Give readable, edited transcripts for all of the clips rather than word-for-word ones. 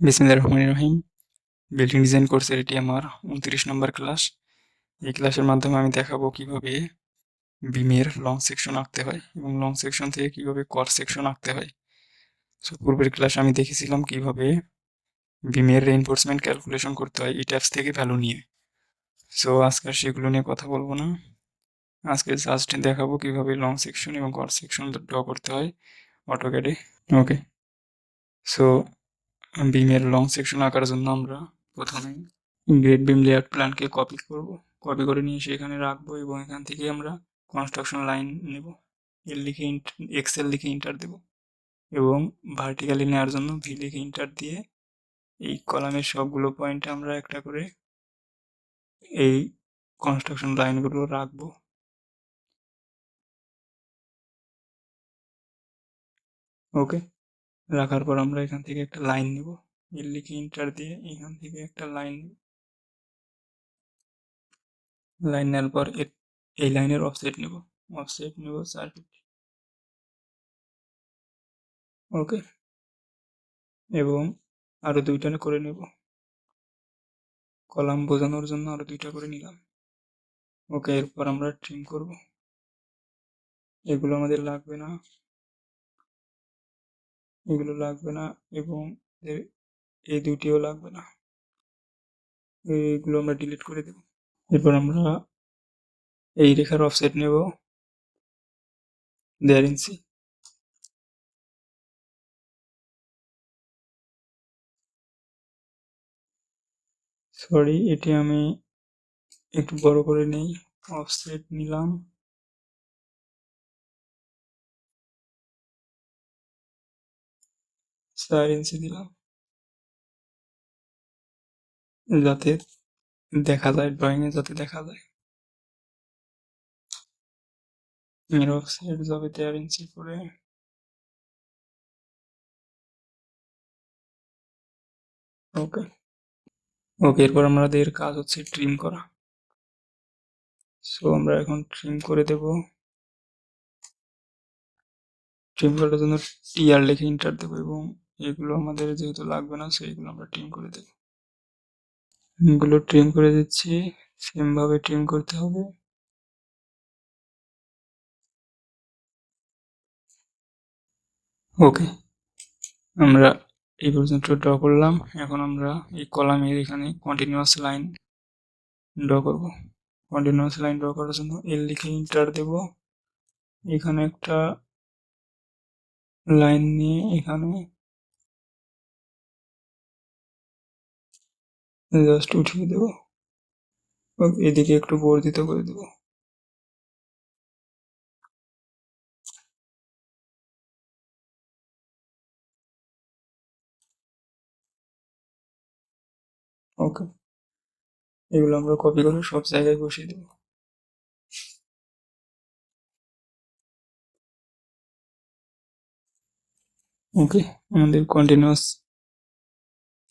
বিসমিল্লাহির রহমানির রহিম। Building design কোর্সের এটি আমার 29 নম্বর ক্লাস। এই ক্লাসের মাধ্যমে আমি দেখাবো কিভাবে বিমের লং সেকশন আঁকতে হয় এবং লং সেকশন থেকে কিভাবে কট সেকশন আঁকতে হয়। সো পূর্বের ক্লাসে আমি দেখেছিলাম কিভাবে বিমের রেইনফোর্সমেন্ট ক্যালকুলেশন করতে হয় এই ট্যাবস থেকে ভ্যালু নিয়ে। সো আজকে আর সেগুলো নিয়ে কথা বলবো না। আজকে জাস্ট দেখাবো কিভাবে লং সেকশন এবং কট সেকশন ড্র করতে হয় অটোক্যাডে। ওকে, সো বিমের লং সেকশন আঁকার জন্য আমরা প্রথমে গ্রেড বিম লেআউট প্ল্যানকে কপি করব, কপি করে নিয়ে সেখানে রাখবো এবং এখান থেকে আমরা কনস্ট্রাকশন লাইন নেব, এল লিখে এক্সেল লিখে ইন্টার দেব এবং ভার্টিক্যালি নেওয়ার জন্য ভি লিখে ইন্টার দিয়ে এই কলামের সবগুলো পয়েন্টে আমরা একটা করে এই কনস্ট্রাকশন লাইনগুলো রাখবো। ওকে, রাখার পর আমরা এখান থেকে একটা লাইন নেব, এল লিখে ইন্টার দিয়ে এখান থেকে একটা লাইন নেব। লাইন নেওয়ার পর এই লাইনের অফসেট নেব 450। ওকে, এবং আরো দুইটা করে নেব, কলাম বোঝানোর জন্য আরো দুইটা করে নিলাম। ওকে, এরপর আমরা ট্রিম করব, এগুলো আমাদের লাগবে না, এগুলো লাগবে না এবং এই দুইটিও লাগবে না, এইগুলো আমরা ডিলিট করে দেব। এরপর আমরা এই রেখার অফসেট নেব 1.5 ইঞ্চি। সরি, এটি আমি একটু বড় করে নেই, অফসেট নিলাম 4 ইঞ্চি দিলাম, যাতে দেখা যায়, ড্রয়িং এ যাতে দেখা যায়। এর অফসেট যাবে 13 ইঞ্চি করে। ওকে, ওকে, এরপর আমাদের কাজ হচ্ছে ট্রিম করা। সো আমরা এখন ট্রিম করে দেব। ট্রিম করার জন্য টিআর লিখে ইন্টার দেবো এবং এগুলো আমাদের যেহেতু লাগবে না সেইগুলো আমরা ট্রিম করে দেবো। এগুলো ট্রিম করে দিচ্ছি, সেম ভাবে ট্রিম করতে হবে। ওকে, আমরা এই পর্যন্ত ড্র করলাম। এখন আমরা এই কলামের এখানে কন্টিনিউয়াস লাইন ড্র করব। কন্টিনিউয়াস লাইন ড্র করার জন্য এল লিখে ইন্টার দেব, এখানে একটা লাইন নিয়ে এখানে জাস্ট উঠিয়ে দেব, এদিকে একটু বর্ধিত করে দেব। ওকে, এগুলো আমরা কপি করে সব জায়গায় বসিয়ে দেব। ওকে, আমাদের কন্টিনিউয়াস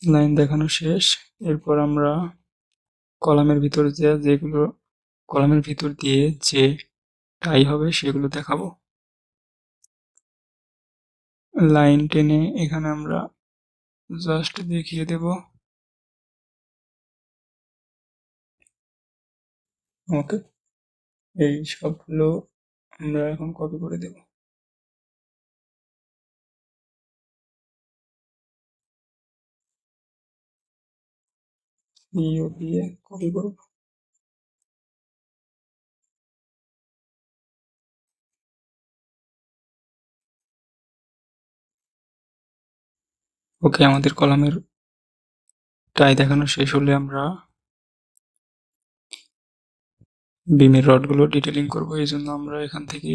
লাইন দেখানো শেষ। এরপর আমরা কলামের ভিতর যেগুলো কলামের ভিতর দিয়ে যে টাই হবে সেগুলো দেখাবো। লাইন টেনে এখানে আমরা জাস্ট দেখিয়ে দেব। ওকে, এই সবগুলো আমরা এখন কপি করে দেব। দিয়ে কপি করব। ওকে, আমাদের কলামের টাই দেখানো শেষ হলে আমরা বিমের রডগুলো ডিটেলিং করব। এই জন্য আমরা এখান থেকে,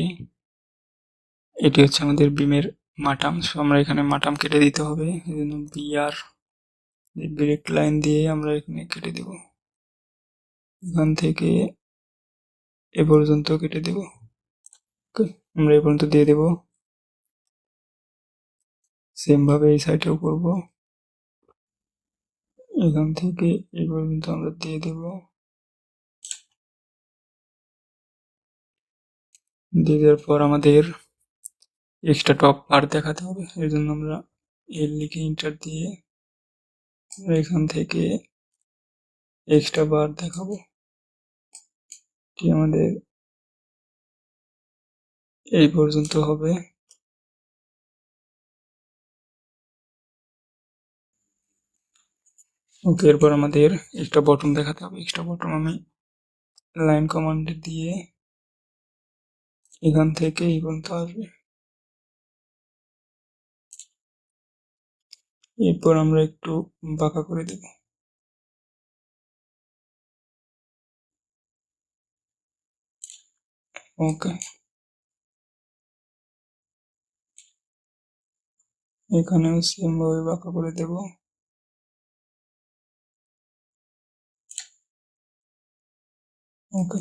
এটি হচ্ছে আমাদের বিমের মাটাম, সো আমরা এখানে মাটাম কেটে দিতে হবে। এই জন্য বিআর ব্রেক লাইন দিয়ে আমরা এখানে কেটে দেব, এখান থেকে এ পর্যন্ত কেটে দেব। ওকে, আমরা এ পর্যন্ত দিয়ে দেব। সেম ভাবে এই সাইডেও করব, এখান থেকে এই পর্যন্ত আমরা দিয়ে দেব। দিয়ে দেওয়ার পর আমাদের এক্সট্রা টপ পার্ট দেখাতে হবে, এর জন্য আমরা এল লিখে ইন্টার দিয়ে এখান থেকে এক্সট্রা বার দেখাবো, এটি আমাদের এই পর্যন্ত হবে। ওকে, এরপর আমাদের একটা বটন দেখাতে হবে। এক্সট্রা বটন আমি লাইন কমান্ড দিয়ে এখান থেকে এই পর্যন্ত আসবে। এরপর আমরা একটু বাঁকা করে দেব। ওকে, এখানেও সেম ভাবে বাঁকা করে দেব। ওকে,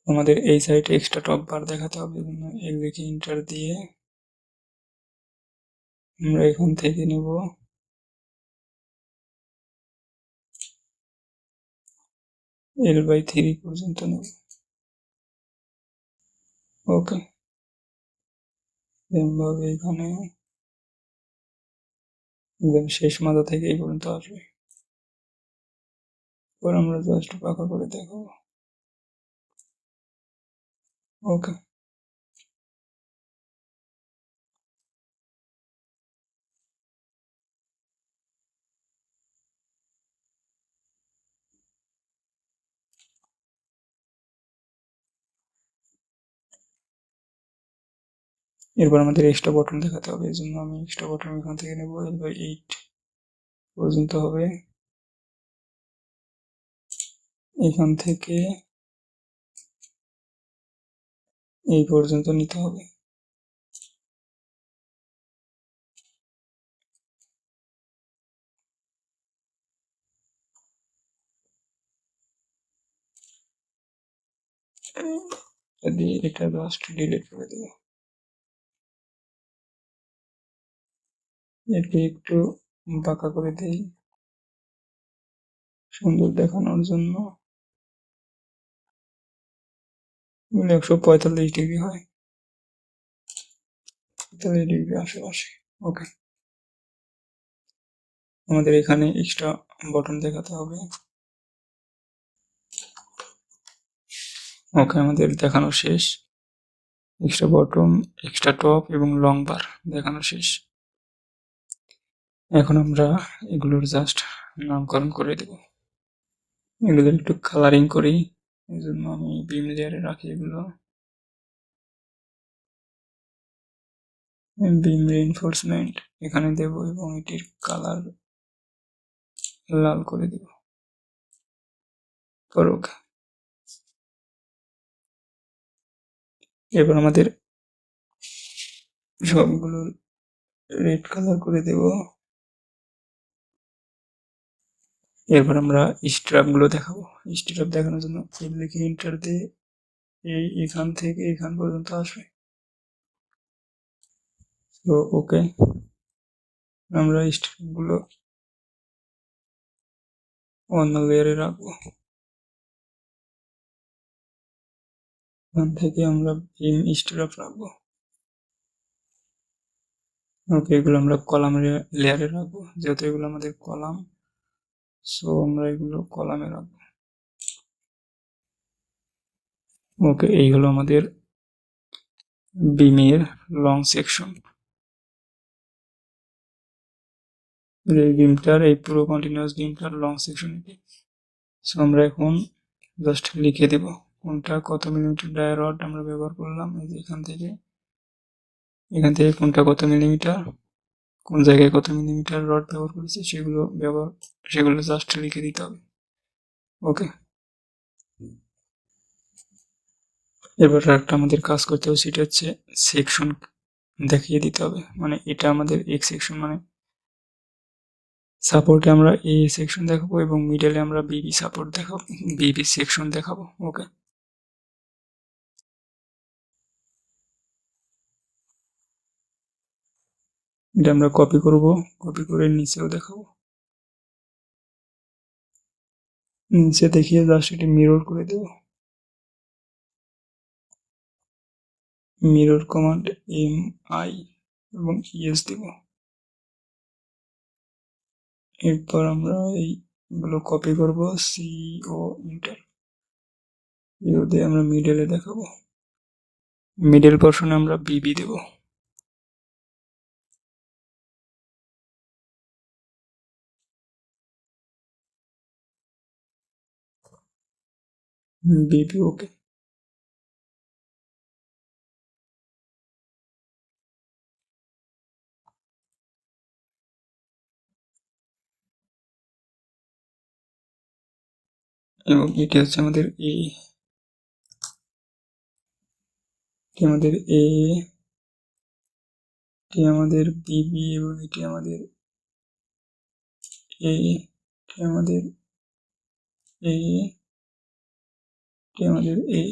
আমাদের এই সাইডে এক্সট্রা টপ বার দেখাতে হবে, এদিকে ইন্টার দিয়ে আমরা এখান থেকে নেব L/3 পর্যন্ত নেব। ওকে, এভাবে এখানে একদম শেষ মাথা থেকে এই পর্যন্ত আসবে। এবার আমরা জাস্ট পাকা করে দেখাবো। ওকে, এরপর আমাদের এক্সট্রা বটন দেখাতে হবে, এই জন্য আমি এক্সট্রা বটন এখান থেকে নেব। L/8 পর্যন্ত হবে, এখান থেকে এই পর্যন্ত নিতে হবে। দিয়ে এটা জাস্ট ডিলিট করে দেব। এটি একটু বাঁকা করে দেই সুন্দর দেখানোর জন্য। 145 ডিগ্রি হয়, 45 ডিগ্রি আশেপাশে। ওকে, আমাদের এখানে এক্সট্রা বটন দেখাতে হবে। ওকে, আমাদের দেখানো শেষ। এক্সট্রা বটন, এক্সট্রা টপ এবং লং বার দেখানো শেষ। এখন আমরা এগুলোর জাস্ট নামকরণ করে দেব। এগুলোর একটু কালারিং করি, এই জন্য আমি বিম লেয়ারে রাখি এগুলো। বিম রিইনফোর্সমেন্ট এখানে দেব এবং এটির কালার লাল করে দেব। ওকে, এবার আমাদের সবগুলো রেড কালার করে দেব। এরপর আমরা স্ট্রাপ গুলো দেখাবো। স্ট্রাপ দেখানোর জন্য লিখে এন্টার দিয়ে এখান থেকে এখান পর্যন্ত আসবে। তো ওকে, আমরা স্ট্রাপ গুলো অন্য লেয়ারে রাখবো। এখান থেকে আমরা বিম স্ট্রাপ রাখবো। ওকে, এগুলো আমরা কলাম লেয়ারে রাখবো, যেহেতু এগুলো আমাদের কলাম, সো আমরা এগুলো কলামে রাখবো। ওকে, এই হলো আমাদের বিমের লং সেকশন। এই বিমটার, এই পুরো কন্টিনিউয়াস বিমটার লং সেকশন এটি। সো আমরা এখন জাস্ট লিখে দেব কোনটা কত মিলিমিটার ডায়া রড আমরা ব্যবহার করলাম। এই যে এখান থেকে কোনটা কত মিলিমিটার, কোন জায়গায় কত মিলিমিটার রড ব্যবহার করেছি সেগুলো জাস্ট লিখে দিতে হবে। ওকে, এবার একটা আমাদের কাজ করতে হবে, সেটা হচ্ছে সেকশন দেখিয়ে দিতে হবে। মানে এটা আমাদের এক্স সেকশন, মানে সাপোর্টে আমরা এ সেকশন দেখাবো এবং মিডলে আমরা বিবি সাপোর্ট দেখাবো, বিবি সেকশন দেখাবো। ওকে, এটা আমরা কপি করব, কপি করে নিচেও দেখাবো। নিচে দেখিয়ে জাস্ট এটি মিরর করে দেব। মিরর কমান্ড MI এবং ES দেব। এরপর আমরা এইগুলো কপি করব, CO ইন্টার ইউ দিয়ে আমরা মিডলে দেখাবো। মিডল পোর্শনে আমরা BB দেব। BB ওকে। এবং এটি হচ্ছে আমাদের A, এটি আমাদের A, এটি আমাদের BB এবং এটি আমাদের A, এটি আমাদের A, এটি আমাদের A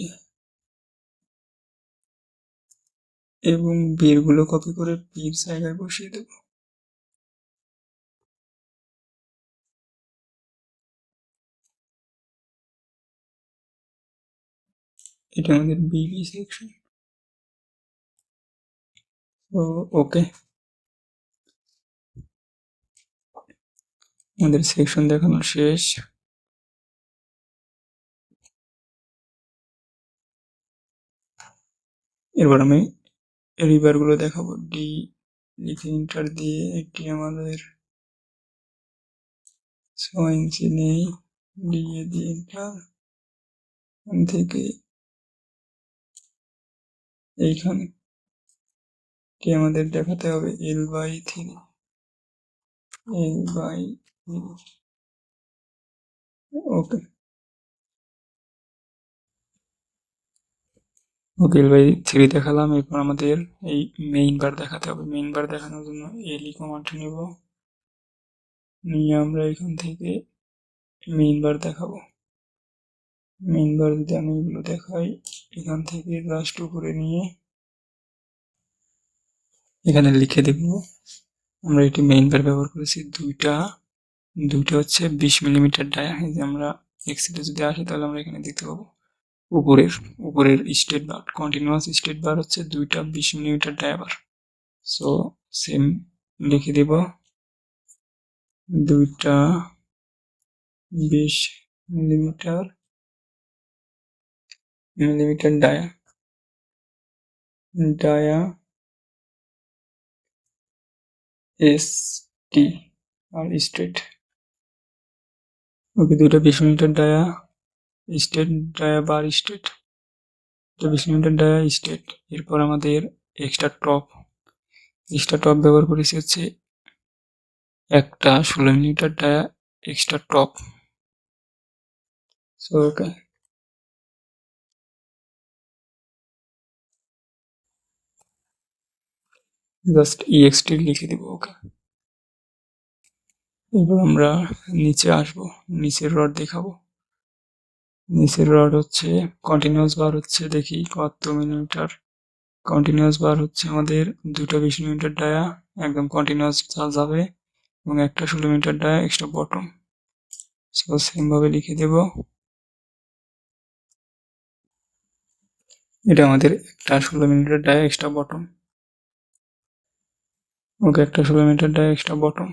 এবং বীর গুলো কপি করে বীর জায়গায় বসিয়ে দেব। এটা আমাদের BB সেকশন। তো ওকে, আমাদের সেকশন দেখানো শেষ। এবার আমি রিভার গুলো দেখাবো। ডি লিখে ইন্টার দিয়ে এটি আমাদের 6 ইঞ্চি নেই, দিয়ে দিয়ে ইন্টার থেকে এইখানে এটি আমাদের দেখাতে হবে L/3, L/3। ওকে ওকে, L/3 দেখালাম। এরপর আমাদের এই মেইন বার দেখাতে হবে। মেইন বার দেখানোর জন্য LE কমান্ড নেব, নিয়ে আমরা এখান থেকে মেইন বার দেখাবো। মেইন বার যদি আমি এগুলো দেখাই, এখান থেকে জাস্ট উপরে নিয়ে এখানে লিখে দেব। আমরা এটি মেইন বার ব্যবহার করেছি দুইটা হচ্ছে 20 মিলিমিটার ডায়া। এই যে আমরা এক্সেলে যদি আসি তাহলে আমরা এখানে দেখতে পাবো উপরের স্টেট বার, কন্টিনিউয়াস স্টেট বার হচ্ছে দুইটা 20 মিলিমিটার ডায়া বার। সো সেম লিখে দেব, দুইটা 20 মিলিমিটার ডায়া ST আর স্ট্রেট। ওকে, দুইটা 20 মিলিমিটার ডায়া স্ট্রেট, ডায়া বার স্ট্রেট, 20 মিলিমিটার ডায়া স্ট্রেট। এরপর আমাদের এক্সট্রা টপ ব্যবহার করেছি হচ্ছে একটা 16 millimetre dia extra top. So okay, just EXT লিখে দিব। ওকে, এবার আমরা নিচে আসবো, নিচের রড দেখাবো। নিচের রড হচ্ছে কন্টিনিউয়াস বার হচ্ছে দেখি কত মিলিমিটার। কন্টিনিউয়াস বার হচ্ছে আমাদের দুটো 20 মিলিমিটার ডায়া একদম কন্টিনিউয়াস যাবে এবং একটা 16 millimetre dia extra bottom. So same ভাবে লিখে দেব। এটা আমাদের একটা 16 মিলিমিটার ডায়া এক্সট্রা বটম। ওকে, একটা 16 মিলিমিটার ডায়া এক্সট্রা বটম।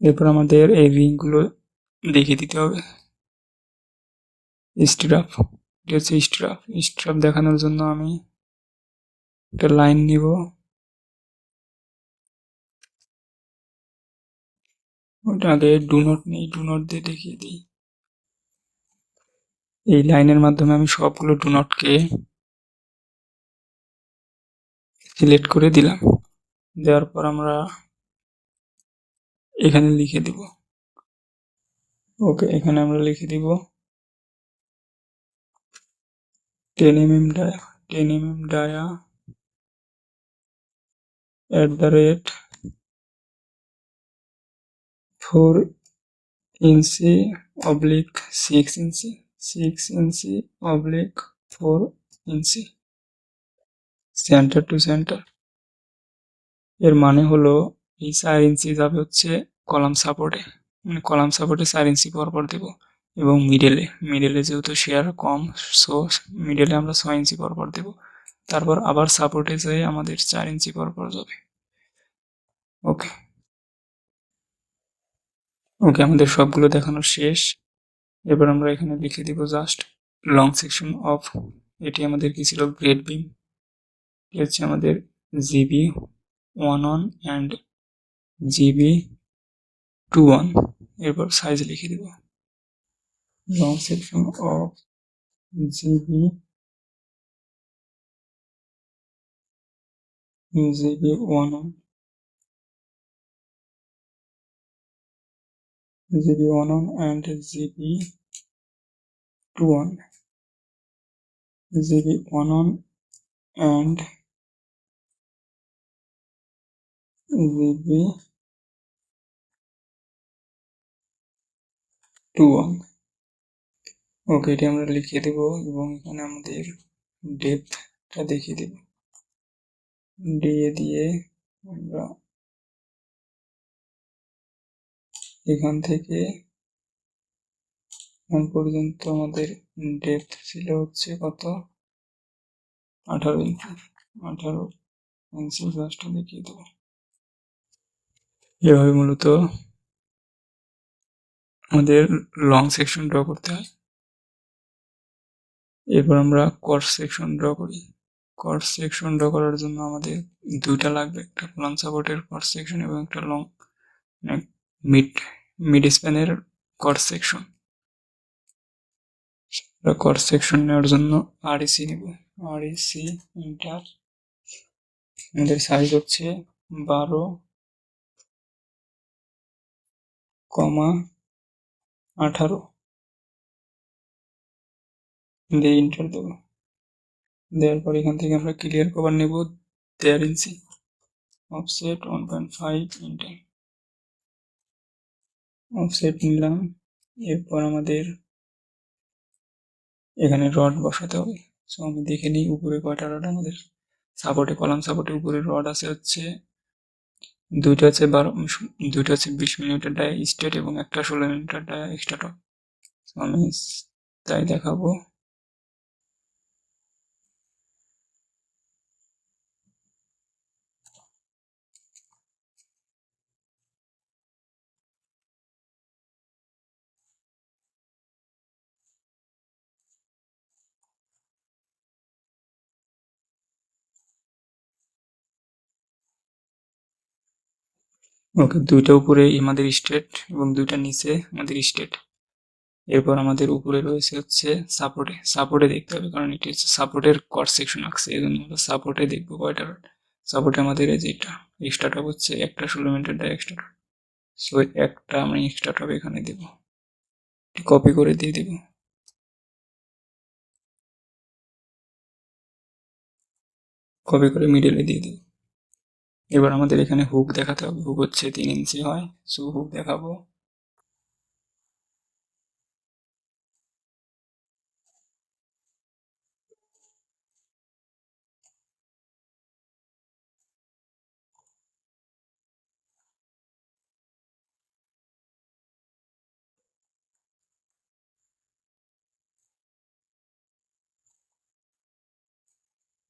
এরপর আমাদের এই রিং গুলো দেখিয়ে দিতে হবে। স্ট্রাপ, এটা হচ্ছে স্ট্রাপ দেখানোর জন্য আমি একটা লাইন নিব, ওটা আগে ডু নট নেই, ডু নট দিয়ে দেখিয়ে দিই। এই লাইনের মাধ্যমে আমি সবগুলো ডু নটকে সিলেক্ট করে দিলাম। দেওয়ার পর আমরা এখানে লিখে দিব। ওকে, এখানে আমরা লিখে দিব 10 mm dia @4 inch oblique 6 inch 4 inch centre to centre. এর মানে হলো এই 4 ইঞ্চি যাবে হচ্ছে কলাম সাপোর্টে, মানে কলাম সাপোর্টে 4 ইঞ্চি পর দেব এবং মিডলে যেহেতু শেয়ার কম, সো মিডলে আমরা 6 ইঞ্চি পরপর দেব। তারপর আবার সাপোর্টে যেয়ে আমাদের 4 ইঞ্চি পরপর যাবে। ওকে ওকে আমাদের সবগুলো দেখানো শেষ। এবার আমরা এখানে লিখে দিব জাস্ট লং সেকশন অফ, এটি আমাদের কি ছিল, গ্রেড বিম। হচ্ছে আমাদের জিবি 11 অ্যান্ড জিবি 21। এরপর সাইজ লিখে দিব long section of GB 11 and GB11 GB11 and GB21। ওকে, এটি আমরা লিখে দেব এবং এখানে আমাদের ডেপথটা দেখিয়ে দেব দিয়ে আমরা এখান থেকে এখন পর্যন্ত আমাদের ডেপথ ছিল হচ্ছে কত, 18 ইঞ্চি। 18 ইঞ্চি জাস্ট দেখিয়ে দেবো। এভাবে মূলত আমাদের লং সেকশন ড্র করতে হয়। এরপর আমরা কট সেকশন ড্র করি। কট সেকশন ড্র করার জন্য আমাদের দুইটা লাগবে, একটা কলাম সাপোর্টের কট সেকশন এবং একটা লং মিড স্প্যানের কট সেকশন। কট সেকশন নেওয়ার জন্য আরইসি নেব, আরইসি ইন্টার। আমাদের সাইজ হচ্ছে 12,18 দিয়ে ইন্টার দেবো। দেওয়ার পর এখান থেকে আমরা ক্লিয়ার কভার নেব 13 ইঞ্চি, অফসেট 1.5 ইন্টার, অফসেট নিলাম। এরপর আমাদের এখানে রড বসাতে হবে। সো আমি দেখে নিই উপরে কয়টা রড আমাদের সাপোর্টে, কলাম সাপোর্টে উপরে রড আছে হচ্ছে দুইটা হচ্ছে 20 মিলিমিটার ডায়া স্ট্রেট এবং একটা 16 মিলিমিটার ডায়া এক্সট্রা টপ। আমি তাই দেখাবো। ওকে, দুইটা উপরে আমাদের স্ট্রেট এবং দুইটা নিচে আমাদের স্ট্রেট। এরপর আমাদের উপরে রয়েছে হচ্ছে সাপোর্টে দেখতে হবে, কারণ এটি হচ্ছে সাপোর্টের কট সেকশন আঁকছে, এই জন্য আমরা সাপোর্টে দেখবো কয়টা রড। সাপোর্টে আমাদের এই যেটা এক্সট্রা টপ হচ্ছে একটা 16 millimetre dia extra top. So একটা আমি এক্সট্রা টপ এখানে দেবো, কপি করে দিয়ে দেবো। কপি করে মিডলে দিয়ে দেবো। এবার আমাদের এখানে হুক দেখাতে হবে, হুক হচ্ছে 3 ইঞ্চি হয়, সো হুক দেখাবো।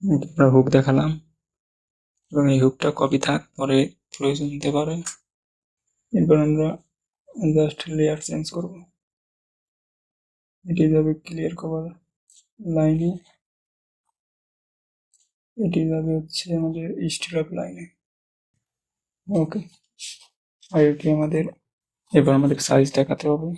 আমরা হুক দেখালাম এবং এই হুকটা কপি থাক, পরে প্রয়োজন নিতে পারে। এরপর আমরা জাস্ট লেয়ার চেঞ্জ করব। এটি যাবে ক্লিয়ার কভার লাইনে, এটি যাবে হচ্ছে আমাদের স্ট্রাপ লাইনে। ওকে, আর এটি আমাদের, এবার আমাদের সাইজ দেখাতে হবে।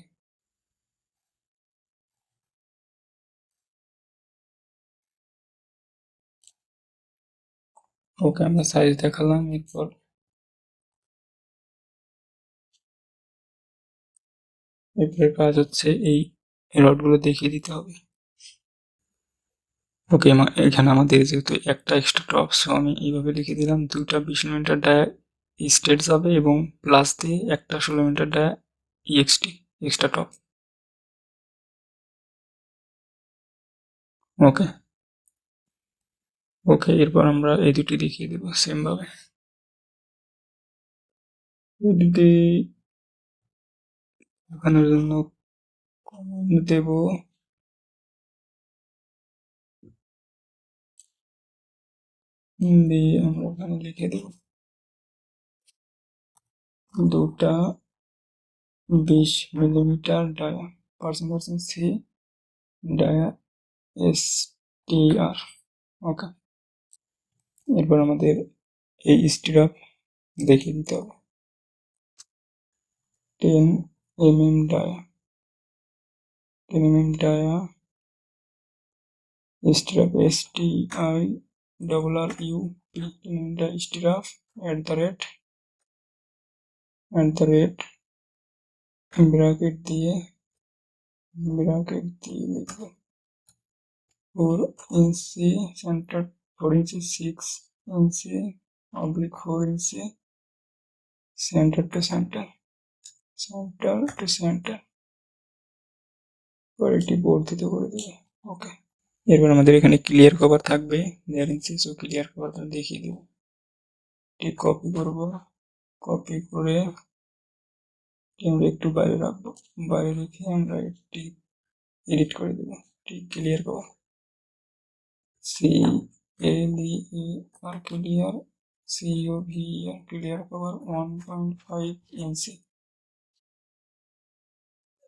ওকে, আমরা সাইজ দেখালাম। এরপরে কাজ হচ্ছে এই রডগুলো দেখিয়ে দিতে হবে। ওকে, এখানে আমাদের যেহেতু একটা এক্সট্রা টপ, সো আমি এইভাবে লিখে দিলাম দুটা 20 মিলিমিটার ডায়া স্ট্রেট যাবে এবং প্লাস দিয়ে একটা 16 millimetre dia EXT extra top. Okay okay, এরপর আমরা এই দুটি দেখিয়ে দেবো সেম ভাবে। এই দুটি দেখানোর জন্য দেব দিয়ে আমরা এখানে লিখে দেব 2টা 20 millimetre dia percent C dia STR। Okay, এরপর আমাদের এই স্টিরাপ দেখিয়ে দিতে হবে 10 mm dia 10 mm dia stirrup STIRRUP 10 mm dia stirrup @ bracket দিয়ে লিখবো 4 inch centre 4 inch 6 inch oblique 4 inch centre to centre পরে এটি বর্ধিত করে দেবো। ওকে, এরপর আমাদের এখানে ক্লিয়ার কভার থাকবে 1.5 ইঞ্চি, সো ক্লিয়ার কভারটা দেখিয়ে দেবো। এটি কপি করব, কপি করে আমরা একটু বাইরে রাখবো, বাইরে রেখে আমরা এটি এডিট করে দেবো। এটি clear cover CLEAR clear COVER clear cover 1.5 ইঞ্চি।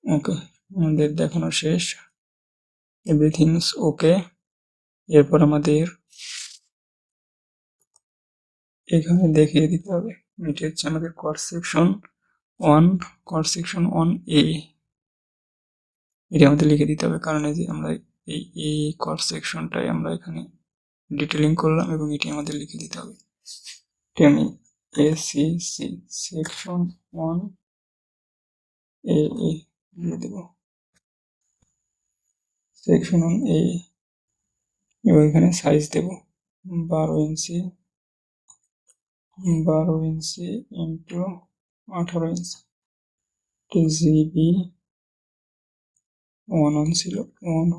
ওকে, আমাদের দেখানো শেষ, এভরিথিংস ওকে। এরপর আমাদের এখানে দেখিয়ে দিতে হবে, এটা হচ্ছে আমাদের কট সেকশন 1 এটা আমাদের লিখে দিতে হবে, কারণ এই যে আমরা এই কট সেকশনটাই আমরা এখানে ডিটেলিং করলাম এবং এটি আমাদের লিখে দিতে হবে। আমি ACC সেকশন 1 দিয়ে দেব সেকশন 1 এবং এখানে সাইজ দেব 12 ইঞ্চি ইন্টু 18 ইঞ্চি GB 1 ছিল 1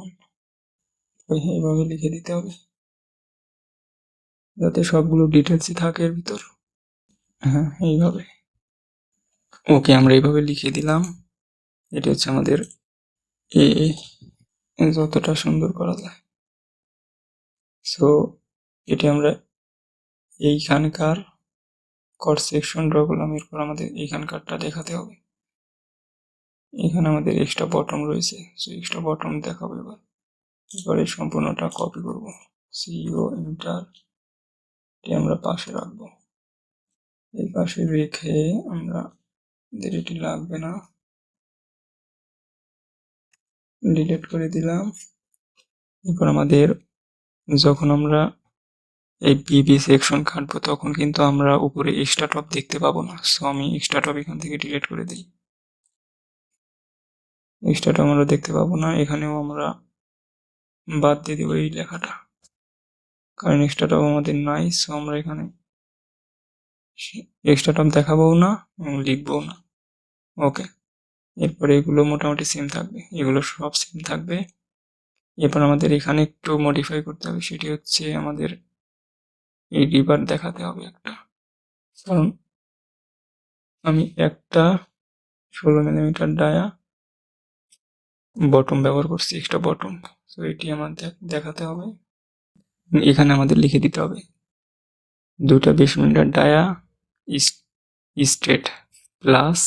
এইভাবে লিখে দিতে হবে যাতে সবগুলো ডিটেলসই থাকে এর ভিতর। হ্যাঁ, এইভাবে। ওকে, আমরা এইভাবে লিখে দিলাম। এটা হচ্ছে আমাদের যতটা সুন্দর করা যায়। সো এটি আমরা এইখানকার কট সেকশন ড্র করলাম, এরপর আমাদের এইখানকারটা দেখাতে হবে। এখানে আমাদের এক্সট্রা বটম রয়েছে, সো এক্সট্রা বটম দেখাবো এবারে সম্পূর্ণটা কপি করব, CO এন্টার আমরা পাশে রাখবো। এই পাশে রেখে আমরা এটি লাগবে না, ডিলিট করে দিলাম। এরপর আমাদের যখন আমরা এই বিবি সেকশন কাটবো তখন কিন্তু আমরা উপরে এক্সট্রা টপ দেখতে পাবো না, সো আমি এক্সট্রা টপ এখান থেকে ডিলিট করে দিই। এক্সট্রা টপ আমরা দেখতে পাবো না, এখানেও আমরা বাদ দিয়ে দেবো এই লেখাটা, কারণ এক্সট্রা টপ আমাদের নাই। সো আমরা এখানে এক্সট্রা টপ দেখাবো না এবং লিখবো না। ওকে, এরপরে এগুলো মোটামুটি সেম থাকবে, এগুলো সব সেম থাকবে। এরপর আমাদের এখানে একটু মডিফাই করতে হবে, সেটি হচ্ছে আমাদের এই রিবার দেখাতে হবে একটা, কারণ আমি একটা 16 মিলিমিটার ডায়া বটম ব্যবহার করছি, এক্সট্রা বটম। তো এটি আমাদের দেখাতে হবে, এখানে আমাদের লিখে দিতে হবে 2টা 20 মিলিমিটার ডায়া স্ট্রেট প্লাস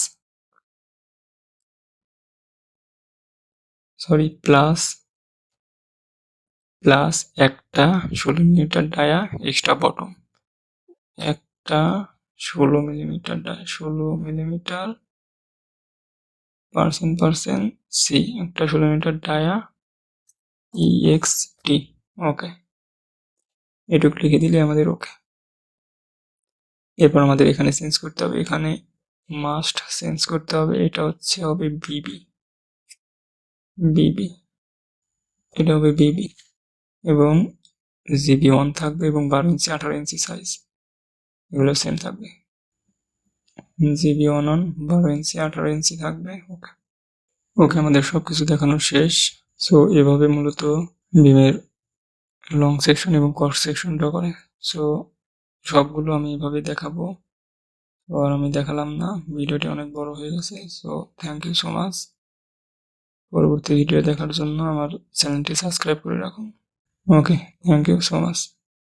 একটা 16 মিলিমিটার ডায়া এক্সট্রা বটম, একটা 16 millimetre dia 16 millimetre percent C, একটা 16 মিলিমিটার ডায়া EXT। ওকে, এটুকু লিখে দিলে আমাদের ওকে। এরপর আমাদের এখানে চেঞ্জ করতে হবে, এখানে মাস্ট চেঞ্জ করতে হবে, এটা হচ্ছে হবে বিবি, এটা হবে বিবি এবং GB 1 থাকবে এবং 12 ইঞ্চি 18 ইঞ্চি সাইজ, এগুলো সেম থাকবে। GB 1 12 ইঞ্চি 18 ইঞ্চি থাকবে। ওকে, আমাদের সবকিছু দেখানো শেষ। সো এভাবে মূলত বিমের লং সেকশন এবং কট সেকশন ড্র করে। সো সবগুলো আমি এভাবে দেখাবো, আর আমি দেখালাম না, ভিডিওটি অনেক বড় হয়ে গেছে। So thank you so much. পরবর্তী ভিডিও দেখার জন্য আমার চ্যানেলটি সাবস্ক্রাইব করে রাখুন। Okay, thank you so much.